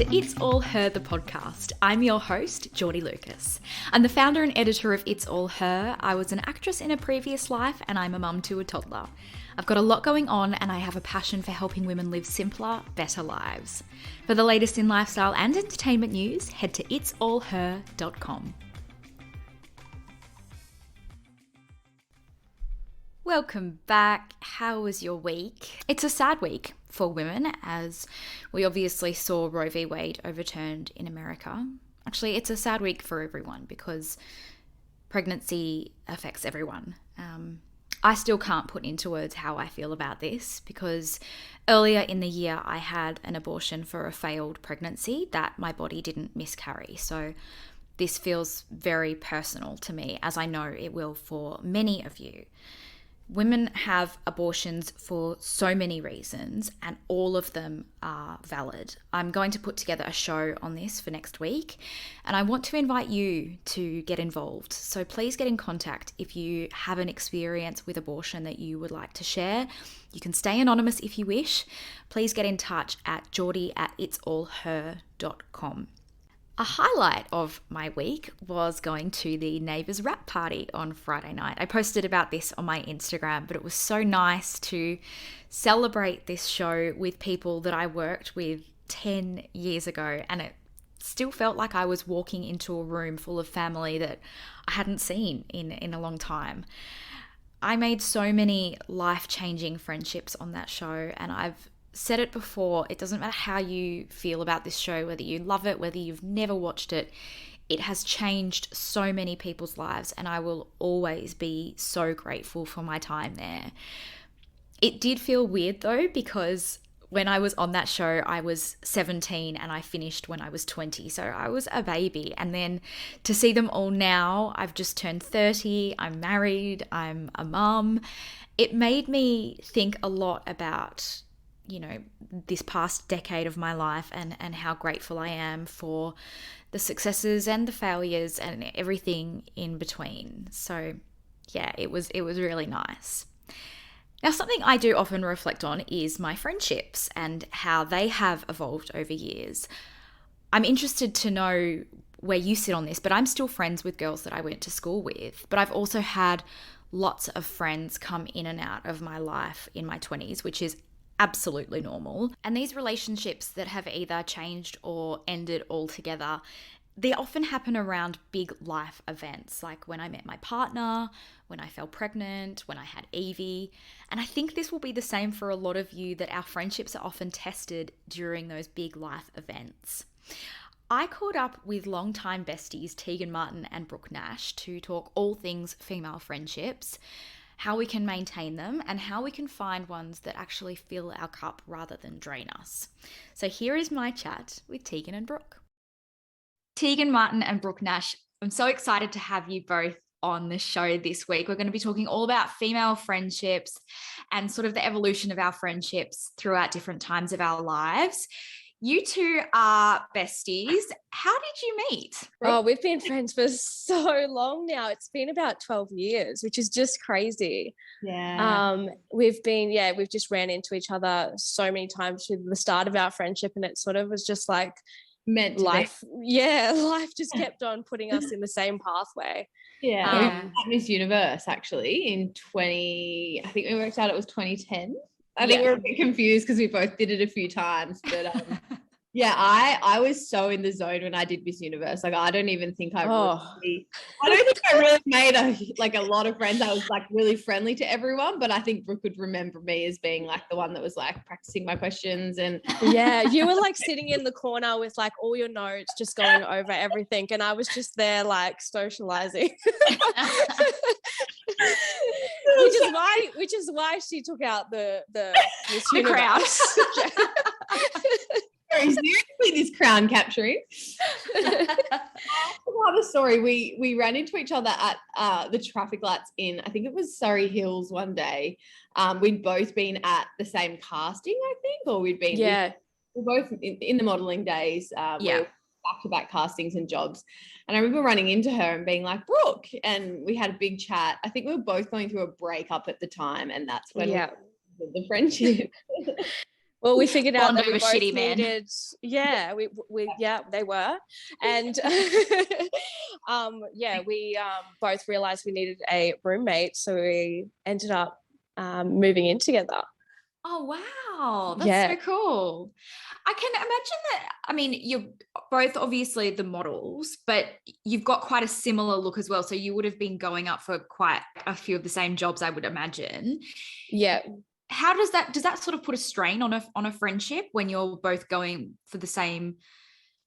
to It's All Her, the podcast. I'm your host, Jordy Lucas. I'm the founder and editor of It's All Her. I was an actress in a previous life and I'm a mum to a toddler. I've got a lot going on and I have a passion for helping women live simpler, better lives. For the latest in lifestyle and entertainment news, head to itsallher.com. Welcome back. How was your week? It's a sad week for women as we obviously saw Roe v. Wade overturned in America. Actually, it's a sad week for everyone because pregnancy affects everyone. I still can't put into words how I feel about this because earlier in the year I had an abortion for a failed pregnancy that my body didn't miscarry. So this feels very personal to me, as I know it will for many of you. Women have abortions for so many reasons and all of them are valid. I'm going to put together a show on this for next week and I want to invite you to get involved. So please get in contact if you have an experience with abortion that you would like to share. You can stay anonymous if you wish. Please get in touch at jordy@itsallher.com. A highlight of my week was going to the Neighbours wrap party on Friday night. I posted about this on my Instagram, but it was so nice to celebrate this show with people that I worked with 10 years ago, and it still felt like I was walking into a room full of family that I hadn't seen in a long time. I made so many life-changing friendships on that show, and I've said it before, it doesn't matter how you feel about this show, whether you love it, whether you've never watched it, it has changed so many people's lives and I will always be so grateful for my time there. It did feel weird though, because when I was on that show, I was 17 and I finished when I was 20. So I was a baby. And then to see them all now, I've just turned 30, I'm married, I'm a mum. It made me think a lot about this past decade of my life and how grateful I am for the successes and the failures and everything in between. So yeah, it was really nice. Now, something I do often reflect on is my friendships and how they have evolved over years. I'm interested to know where you sit on this, but I'm still friends with girls that I went to school with. But I've also had lots of friends come in and out of my life in my 20s, which is absolutely normal. And these relationships that have either changed or ended altogether, they often happen around big life events, like when I met my partner, when I fell pregnant, when I had Evie. And I think this will be the same for a lot of you, that our friendships are often tested during those big life events. I caught up with longtime besties Tegan Martin and Brooke Nash to talk all things female friendships, how we can maintain them, and how we can find ones that actually fill our cup rather than drain us. So here is my chat with Tegan and Brooke. Tegan Martin and Brooke Nash, I'm so excited to have you both on the show this week. We're going to be talking all about female friendships and sort of the evolution of our friendships throughout different times of our lives. You two are besties. How did you meet? Oh, we've been friends for so long now. It's been about 12 years, which is just crazy. Yeah. We've just ran into each other so many times through the start of our friendship, and it sort of was just like meant to life. Be. Yeah, life just kept on putting us in the same pathway. Yeah. We met at Miss Universe actually in I think we worked out it was 2010. I think we're a bit confused because we both did it a few times, but yeah, I was so in the zone when I did Miss Universe. Like, I don't think I really made a lot of friends. I was like really friendly to everyone, but I think Brooke would remember me as being like the one that was like practicing my questions. And yeah, you were like sitting in the corner with like all your notes, just going over everything, and I was just there like socializing. which is why she took out the Miss Universe. Very seriously, this crown capturing. Another story. We ran into each other at the traffic lights in, I think it was Surrey Hills one day. We'd both been at the same casting, I think, or we'd been we're both in the modelling days. Back-to-back castings and jobs. And I remember running into her and being like, Brooke, and we had a big chat. I think we were both going through a breakup at the time, and that's when we the friendship. Well, we figured out Bond that we over both shitty men. needed, yeah, they were. And we both realized we needed a roommate. So we ended up moving in together. Oh, wow. That's so cool. I can imagine that. I mean, you're both obviously the models, but you've got quite a similar look as well. So you would have been going up for quite a few of the same jobs, I would imagine. Yeah. How does that sort of put a strain on a friendship when you're both going for the same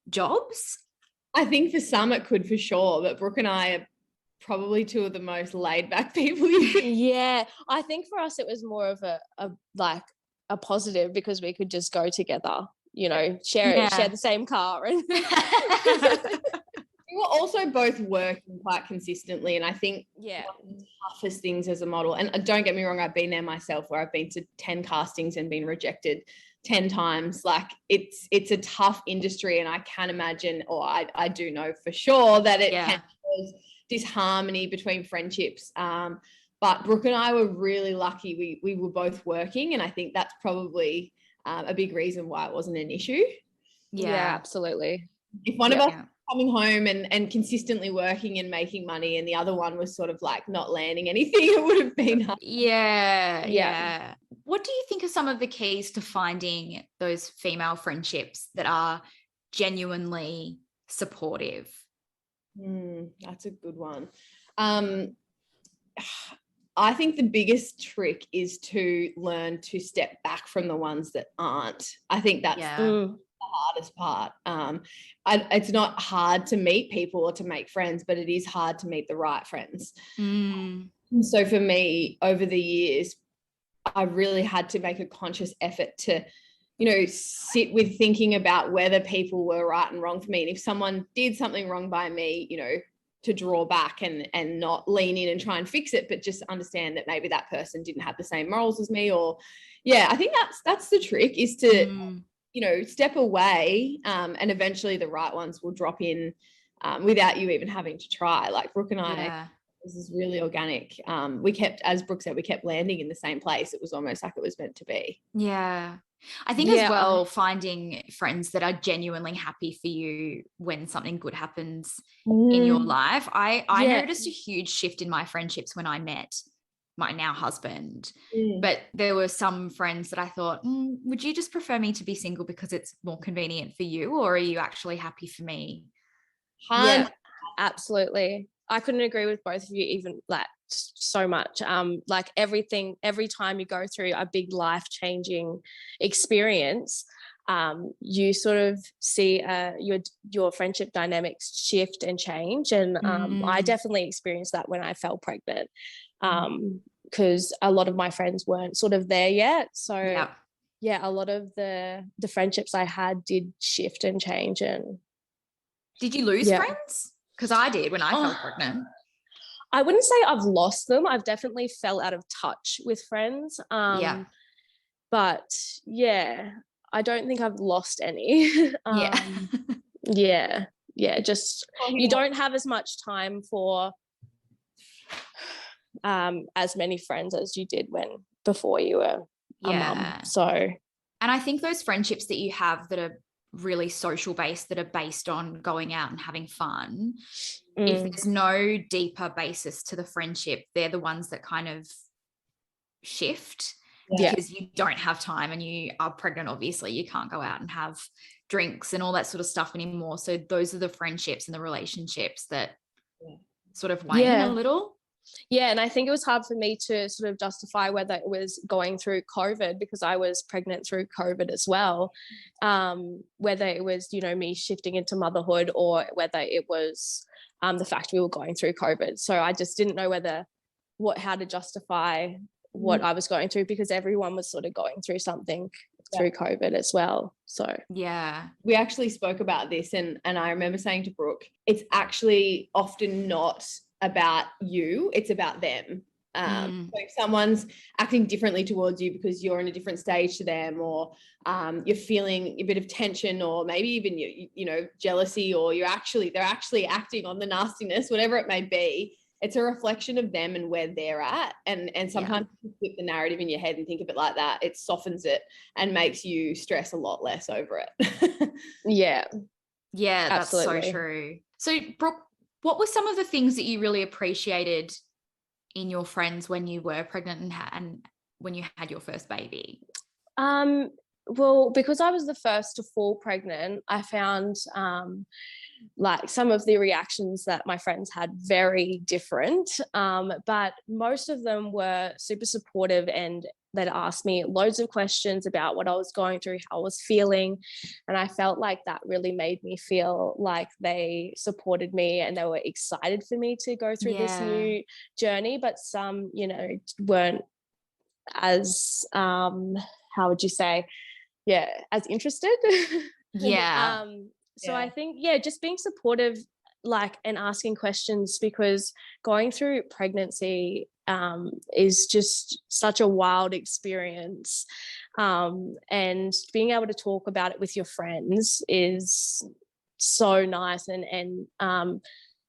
jobs? I think for some it could, for sure, but Brooke and I are probably two of the most laid back people you could. Yeah, I think for us it was more of a positive, because we could just go together, you know, share the same car. And we were also both working quite consistently, and I think one of the toughest things as a model, and don't get me wrong, I've been there myself, where I've been to 10 castings and been rejected 10 times. Like it's a tough industry, and I can imagine, or I do know for sure that it can cause disharmony between friendships. But Brooke and I were really lucky. We were both working, and I think that's probably a big reason why it wasn't an issue. Yeah, absolutely. If one of us coming home and consistently working and making money, and the other one was sort of like not landing anything, it would have been hard. Yeah. What do you think are some of the keys to finding those female friendships that are genuinely supportive? That's a good one. I think the biggest trick is to learn to step back from the ones that aren't. I think that's the hardest part. It's not hard to meet people or to make friends, but it is hard to meet the right friends. So for me, over the years, I really had to make a conscious effort to, you know, sit with thinking about whether people were right and wrong for me. And if someone did something wrong by me, you know, to draw back and not lean in and try and fix it, but just understand that maybe that person didn't have the same morals as me. Or I think that's the trick, is to you know, step away, and eventually the right ones will drop in without you even having to try. Like Brooke and I, this is really organic. We kept, as Brooke said, we kept landing in the same place. It was almost like it was meant to be. Yeah. I think as well, finding friends that are genuinely happy for you when something good happens in your life. I noticed a huge shift in my friendships when I met my now husband, but there were some friends that I thought, would you just prefer me to be single because it's more convenient for you, or are you actually happy for me? Yeah, absolutely. I couldn't agree with both of you even like so much. Like every time you go through a big life-changing experience, you sort of see your friendship dynamics shift and change. And I definitely experienced that when I fell pregnant, because a lot of my friends weren't sort of there yet. So a lot of the friendships I had did shift and change. And did you lose friends? Because I did when I fell pregnant. I wouldn't say I've lost them. I've definitely fell out of touch with friends. But I don't think I've lost any. Just you don't have as much time for as many friends as you did before you were a mum. So, and I think those friendships that you have that are really social based, that are based on going out and having fun, if there's no deeper basis to the friendship, they're the ones that kind of shift because you don't have time, and you are pregnant. Obviously you can't go out and have drinks and all that sort of stuff anymore. So those are the friendships and the relationships that sort of wane a little. Yeah, and I think it was hard for me to sort of justify whether it was going through COVID, because I was pregnant through COVID as well, whether it was, you know, me shifting into motherhood, or whether it was the fact we were going through COVID. So I just didn't know how to justify what I was going through, because everyone was sort of going through something through COVID as well. So we actually spoke about this, and I remember saying to Brooke, it's actually often not about you, it's about them. So if someone's acting differently towards you because you're in a different stage to them, or you're feeling a bit of tension, or maybe even you know, jealousy, or they're actually acting on the nastiness, whatever it may be, it's a reflection of them and where they're at. And sometimes you flip the narrative in your head and think of it like that, it softens it and makes you stress a lot less over it. Yeah, that's absolutely. so true. So Brooke, what were some of the things that you really appreciated in your friends when you were pregnant and when you had your first baby? Well, because I was the first to fall pregnant, I found like some of the reactions that my friends had very different, but most of them were super supportive, and they'd asked me loads of questions about what I was going through, how I was feeling, and I felt like that really made me feel like they supported me and they were excited for me to go through this new journey. But some, you know, weren't as how would you say, as interested. So I think, just being supportive, like, and asking questions, because going through pregnancy is just such a wild experience. And being able to talk about it with your friends is so nice and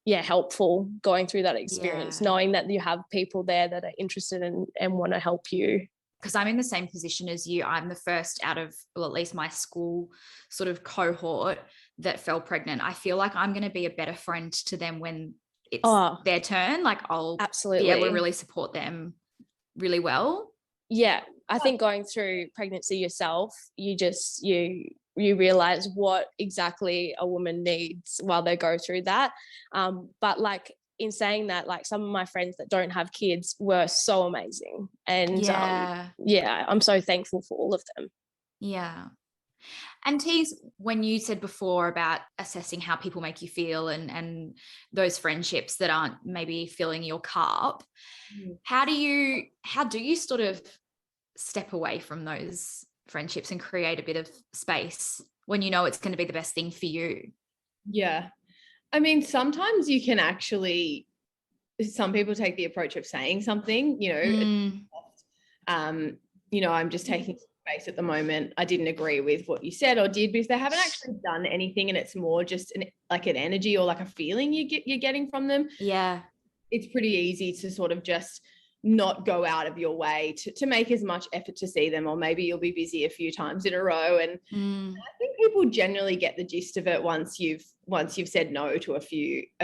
helpful going through that experience, knowing that you have people there that are interested and want to help you. Because I'm in the same position as you. I'm the first out of, well, at least my school sort of cohort that fell pregnant. I feel like I'm going to be a better friend to them when it's their turn. Like I'll be able to really support them really well. Yeah, I think going through pregnancy yourself, you realize what exactly a woman needs while they go through that. But like, in saying that, like, some of my friends that don't have kids were so amazing, and I'm so thankful for all of them. And Tees, when you said before about assessing how people make you feel and those friendships that aren't maybe filling your cup, how do you sort of step away from those friendships and create a bit of space when you know it's going to be the best thing for you? I mean, sometimes you can actually, some people take the approach of saying something, I'm just taking space at the moment. I didn't agree with what you said or did, because they haven't actually done anything, and it's more just an energy or like a feeling you're getting from them. It's pretty easy to sort of just not go out of your way to make as much effort to see them, or maybe you'll be busy a few times in a row. And I think people generally get the gist of it once you've said no to a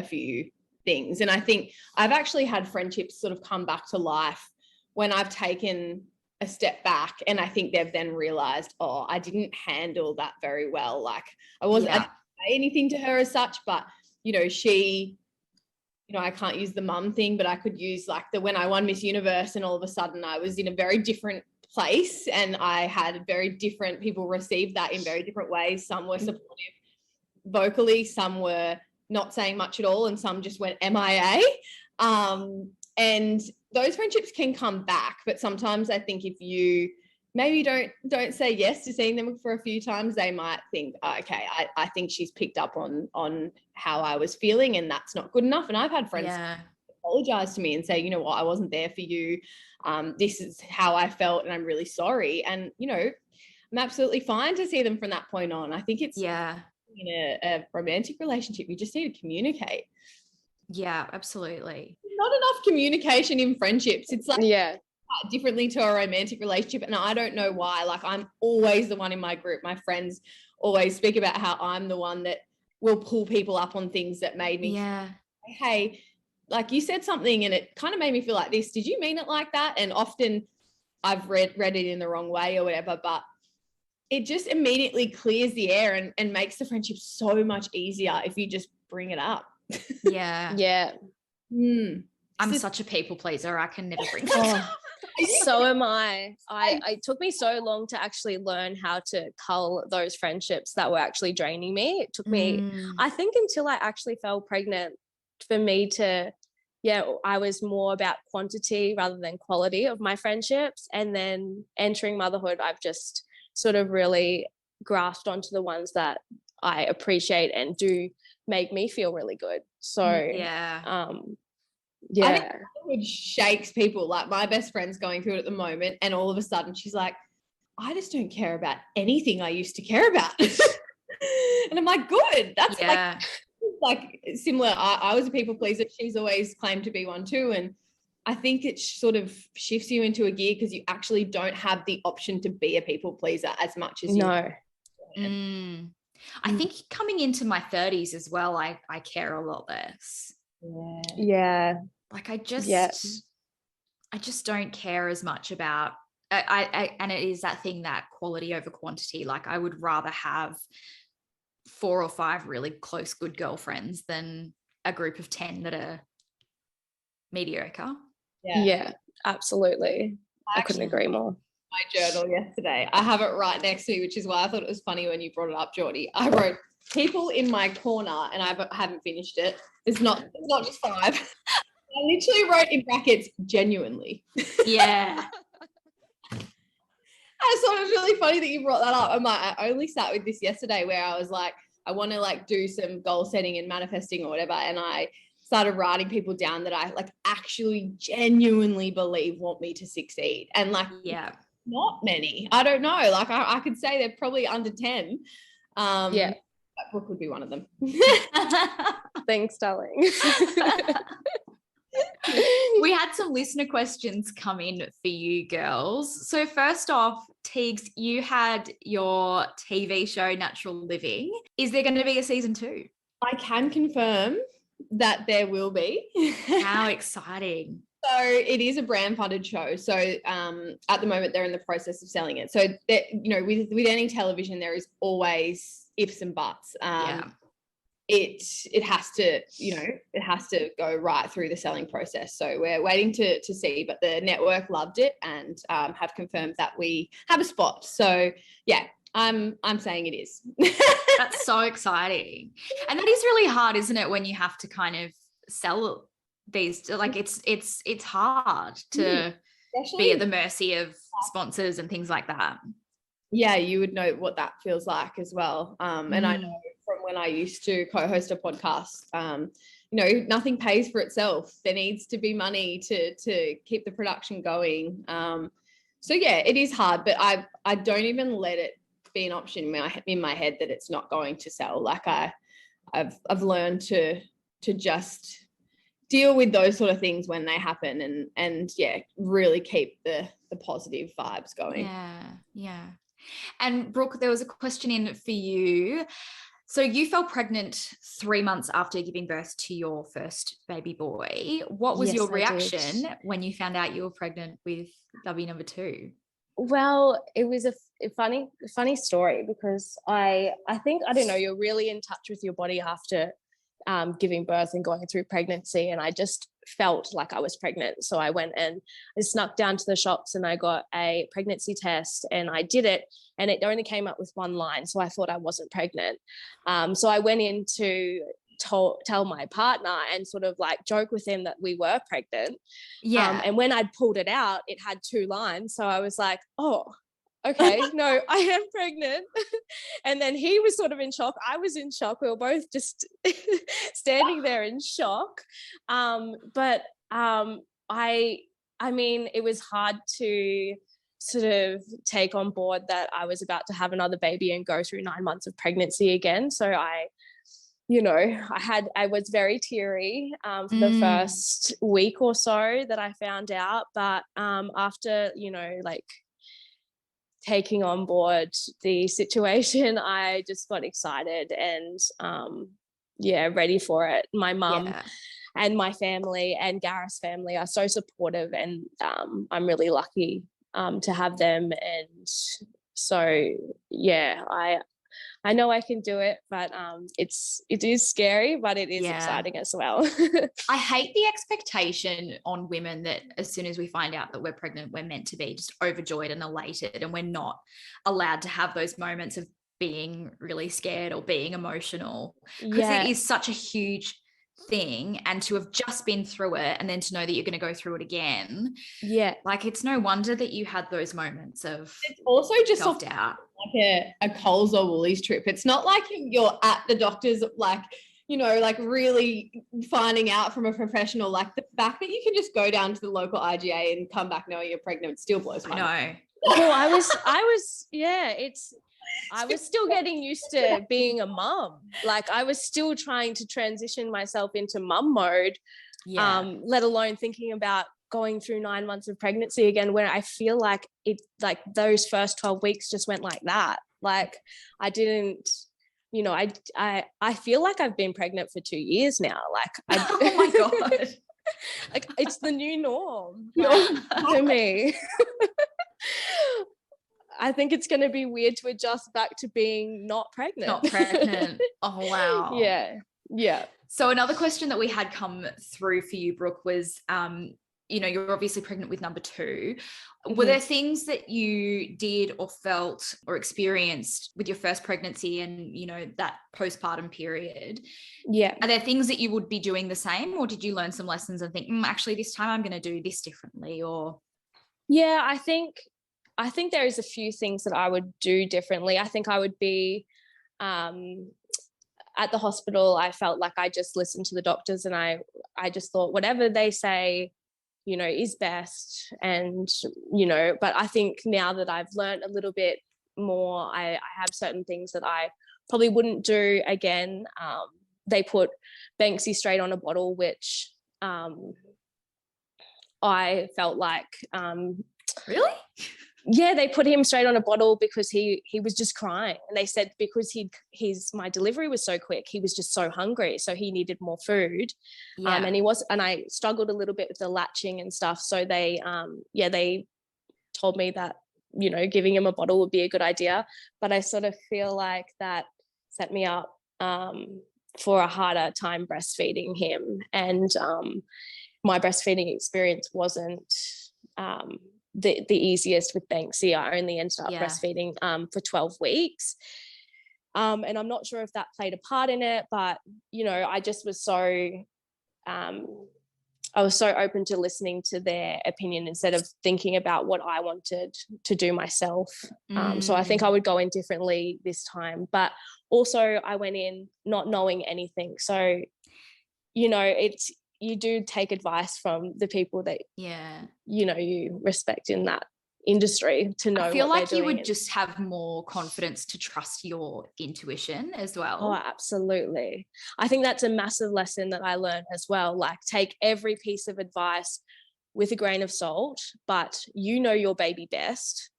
few things. And I think I've actually had friendships sort of come back to life when I've taken a step back, and I think they've then realized, I didn't handle that very well. Like I didn't say anything to her as such, but she, I can't use the mum thing, but I could use like when I won Miss Universe, and all of a sudden I was in a very different place, and I had very different people receive that in very different ways. Some were supportive vocally, some were not saying much at all, and some just went MIA. And those friendships can come back, but sometimes I think if you maybe don't say yes to seeing them for a few times, they might think, okay, I think she's picked up on how I was feeling, and that's not good enough. And I've had friends apologize to me and say, you know what, I wasn't there for you. This is how I felt, and I'm really sorry. And, I'm absolutely fine to see them from that point on. I think it's in a romantic relationship, you just need to communicate. Yeah, absolutely. Not enough communication in friendships. It's like differently to a romantic relationship, and I don't know why. Like, I'm always the one in my group. My friends always speak about how I'm the one that will pull people up on things that made me hey, like, you said something and it kind of made me feel like this. Did you mean it like that? And often I've read it in the wrong way or whatever, but it just immediately clears the air and makes the friendship so much easier if you just bring it up. I'm such a people pleaser. I can never bring things up. So am I. It took me so long to actually learn how to cull those friendships that were actually draining me. It took me, I think, until I actually fell pregnant for me to, I was more about quantity rather than quality of my friendships. And then entering motherhood, I've just sort of really grasped onto the ones that I appreciate and do make me feel really good. So I think it shakes people. Like, my best friend's going through it at the moment, and all of a sudden she's like, I just don't care about anything I used to care about. And I'm like, good. That's like like similar. I was a people pleaser. She's always claimed to be one too. And I think it sort of shifts you into a gear because you actually don't have the option to be a people pleaser as much as you. No. I think coming into my 30s as well, I care a lot less. Yeah. Like I just don't care as much about and it is that thing, that quality over quantity. Like I would rather have 4 or 5 really close good girlfriends than a group of 10 that are mediocre. Yeah, absolutely. I couldn't agree more. My journal yesterday, I have it right next to me, which is why I thought it was funny when you brought it up, Jordy. I wrote people in my corner, and I haven't finished it. It's not just 5. I literally wrote in brackets genuinely. Yeah. I thought it was really funny that you brought that up. I'm like, I only sat with this yesterday where I was like, I want to like do some goal setting and manifesting or whatever. And I started writing people down that I like actually genuinely believe want me to succeed. And like, yeah, not many. I don't know. Like I could say they're probably under 10. But Brooke would be one of them. Thanks, darling. We had some listener questions come in for you girls. So first off, Teags, you had your TV show Natural Living. Is there going to be a season 2? I can confirm that there will be. How exciting. So it is a brand funded show. So at the moment they're in the process of selling it. So with any television there is always ifs and buts. It has to go right through the selling process. So we're waiting to see, but the network loved it and have confirmed that we have a spot. So yeah, I'm saying it is. That's so exciting. And that is really hard, isn't it, when you have to kind of sell these, like it's hard to be at the mercy of sponsors and things like that. Yeah, you would know what that feels like as well. And I know from when I used to co-host a podcast, nothing pays for itself. There needs to be money to keep the production going. So yeah, it is hard, but I don't even let it be an option in my head that it's not going to sell. Like I've learned to just deal with those sort of things when they happen and really keep the positive vibes going. Yeah. And Brooke, there was a question in for you. So you fell pregnant 3 months after giving birth to your first baby boy. What was your reaction when you found out you were pregnant with baby number 2? Well, it was a funny story because I think, I don't know, you're really in touch with your body after giving birth and going through pregnancy, and I just felt like I was pregnant. So I went and I snuck down to the shops and I got a pregnancy test and I did it, and it only came up with 1 line, so I thought I wasn't pregnant. So I went in to tell my partner and sort of like joke with him that we were pregnant. And when I'd pulled it out, it had 2 lines, so I was like, oh, okay, no, I am pregnant. And then he was sort of in shock. I was in shock. We were both just standing there in shock. But I mean, it was hard to sort of take on board that I was about to have another baby and go through 9 months of pregnancy again. So I was very teary for the first week or so that I found out. But after, like, taking on board the situation, I just got excited and ready for it. My mum and my family and Gareth's family are so supportive, and I'm really lucky to have them. And so I know I can do it, but it is scary, but it is exciting as well. I hate the expectation on women that as soon as we find out that we're pregnant, we're meant to be just overjoyed and elated, and we're not allowed to have those moments of being really scared or being emotional, because it is such a huge thing, and to have just been through it and then to know that you're going to go through it again, like it's no wonder that you had those moments of it's also just self-doubt. Like a Coles or Woolies trip. It's not like you're at the doctor's, like, like really finding out from a professional. Like the fact that you can just go down to the local IGA and come back knowing you're pregnant still blows my mind. Well, I was it's I was still getting used to being a mum. Like I was still trying to transition myself into mum mode, let alone thinking about going through 9 months of pregnancy again, where I feel like those first 12 weeks just went like that. Like I didn't, I feel like I've been pregnant for 2 years now. Like oh my God. like it's the new norm for me. I think it's going to be weird to adjust back to being not pregnant. Not pregnant. Oh, wow. Yeah. So another question that we had come through for you, Brooke, was, you're obviously pregnant with number 2. Were there things that you did or felt or experienced with your first pregnancy and, that postpartum period? Yeah. Are there things that you would be doing the same, or did you learn some lessons and think, actually this time I'm going to do this differently? Or yeah, I think there is a few things that I would do differently. I think I would be at the hospital. I felt like I just listened to the doctors and I just thought whatever they say, is best. And, but I think now that I've learned a little bit more, I have certain things that I probably wouldn't do again. They put Banksy straight on a bottle, which I felt like really? Yeah, they put him straight on a bottle because he was just crying, and they said because my delivery was so quick, he was just so hungry, so he needed more food. And I struggled a little bit with the latching and stuff, so they told me that giving him a bottle would be a good idea, but I sort of feel like that set me up for a harder time breastfeeding him, and my breastfeeding experience wasn't the easiest with Banksy. I only ended up breastfeeding for 12 weeks. And I'm not sure if that played a part in it, but, I just was I was so open to listening to their opinion instead of thinking about what I wanted to do myself. So I think I would go in differently this time, but also I went in not knowing anything. So, you do take advice from the people that you respect in that industry to know. I feel what like they're you doing. would just have more confidence to trust your intuition as well. Oh, absolutely. I think that's a massive lesson that I learned as well. Like, take every piece of advice with a grain of salt, but your baby best.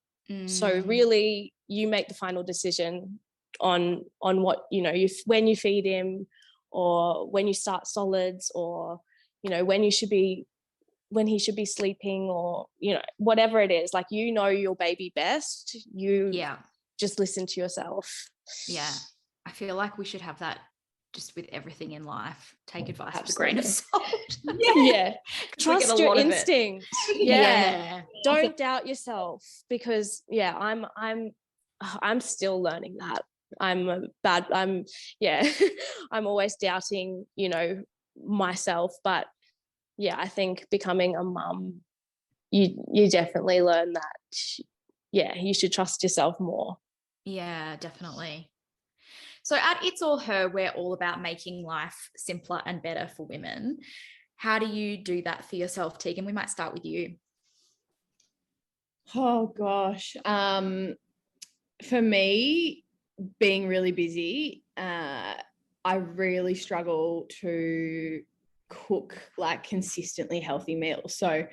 So really you make the final decision on what, when you feed him, or when you start solids, or when he should be sleeping, or whatever it is. Like, your baby best. You just listen to yourself. I feel like we should have that just with everything in life. Take advice with a grain of salt. Trust your instinct. Don't doubt yourself, because I'm still learning that. I'm always doubting myself, but I think becoming a mum, you definitely learn that you should trust yourself more. Definitely. So at It's All Her, we're all about making life simpler and better for women. How do you do that for yourself, Tegan? We might start with you. Oh gosh. For me, being really busy, I really struggle to cook like consistently healthy meals. So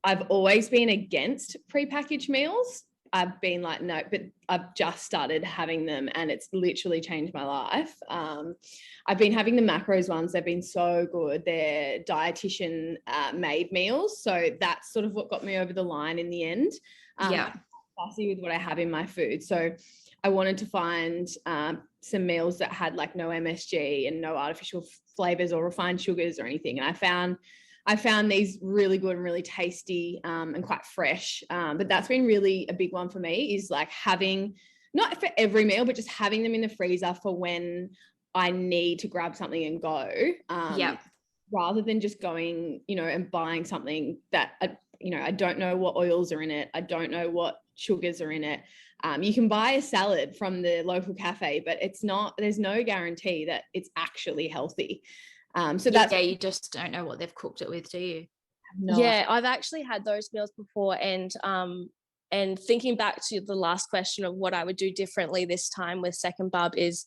I've always been against prepackaged meals. I've been like, no, but I've just started having them and it's literally changed my life. I've been having the macros ones. They've been so good. They're dietitian made meals. So that's sort of what got me over the line in the end. I'm fussy with what I have in my food. So I wanted to find some meals that had like no MSG and no artificial flavors or refined sugars or anything. And I found these really good and really tasty and quite fresh. But that's been really a big one for me, is like having, not for every meal, but just having them in the freezer for when I need to grab something and go. Rather than just going, and buying something that, I don't know what oils are in it. I don't know what sugars are in it. You can buy a salad from the local cafe, but there's no guarantee that it's actually healthy. So that's you just don't know what they've cooked it with, do you? No. Yeah, I've actually had those meals before, and And thinking back to the last question of what I would do differently this time with second bub is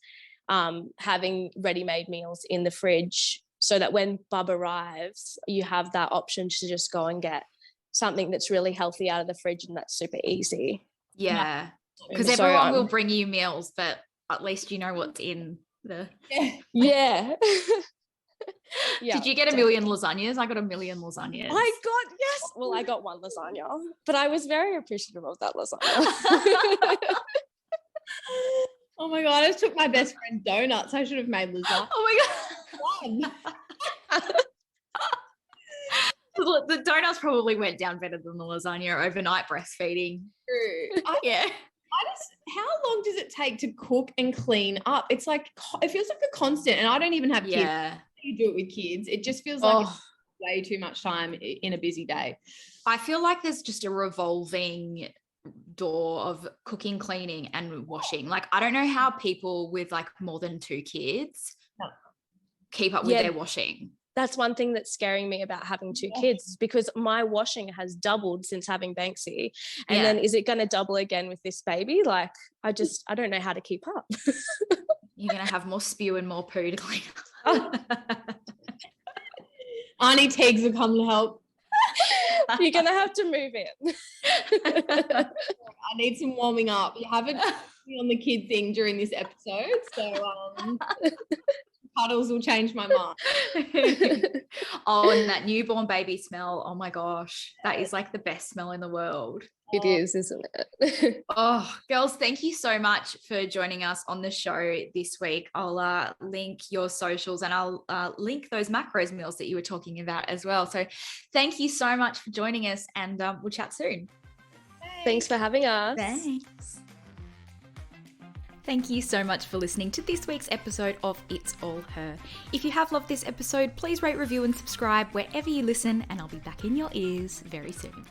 having ready-made meals in the fridge so that when bub arrives, you have that option to just go and get something that's really healthy out of the fridge, and that's super easy. Yeah. Because everyone will bring you meals, but at least you know what's in the... Yeah. Yeah. Did you get a million lasagnas? I got a million lasagnas. Yes. Well, I got one lasagna, but I was very appreciative of that lasagna. Oh my God, I just took my best friend donuts. I should have made lasagna. Oh my God. The donuts probably went down better than the lasagna overnight breastfeeding. True. Yeah. How long does it take to cook and clean up? It's like, it feels like a constant, and I don't even have kids. Yeah. You do it with kids. It just feels like it's way too much time in a busy day. I feel like there's just a revolving door of cooking, cleaning, and washing. Like, I don't know how people with like more than 2 kids keep up with their washing. That's one thing that's scaring me about having 2 kids, because my washing has doubled since having Banksy. And then is it going to double again with this baby? Like, I don't know how to keep up. You're going to have more spew and more poo to clean up. Auntie Tegs will come to help. You're going to have to move in. I need some warming up. You haven't on the kid thing during this episode, so cuddles will change my mind. Oh, and that newborn baby smell. Oh my gosh. That is like the best smell in the world. It is, isn't it? Oh, girls, thank you so much for joining us on the show this week. I'll link your socials, and I'll link those macros meals that you were talking about as well. So thank you so much for joining us, and we'll chat soon. Thanks for having us. Thanks. Thank you so much for listening to this week's episode of It's All Her. If you have loved this episode, please rate, review, and subscribe wherever you listen, and I'll be back in your ears very soon.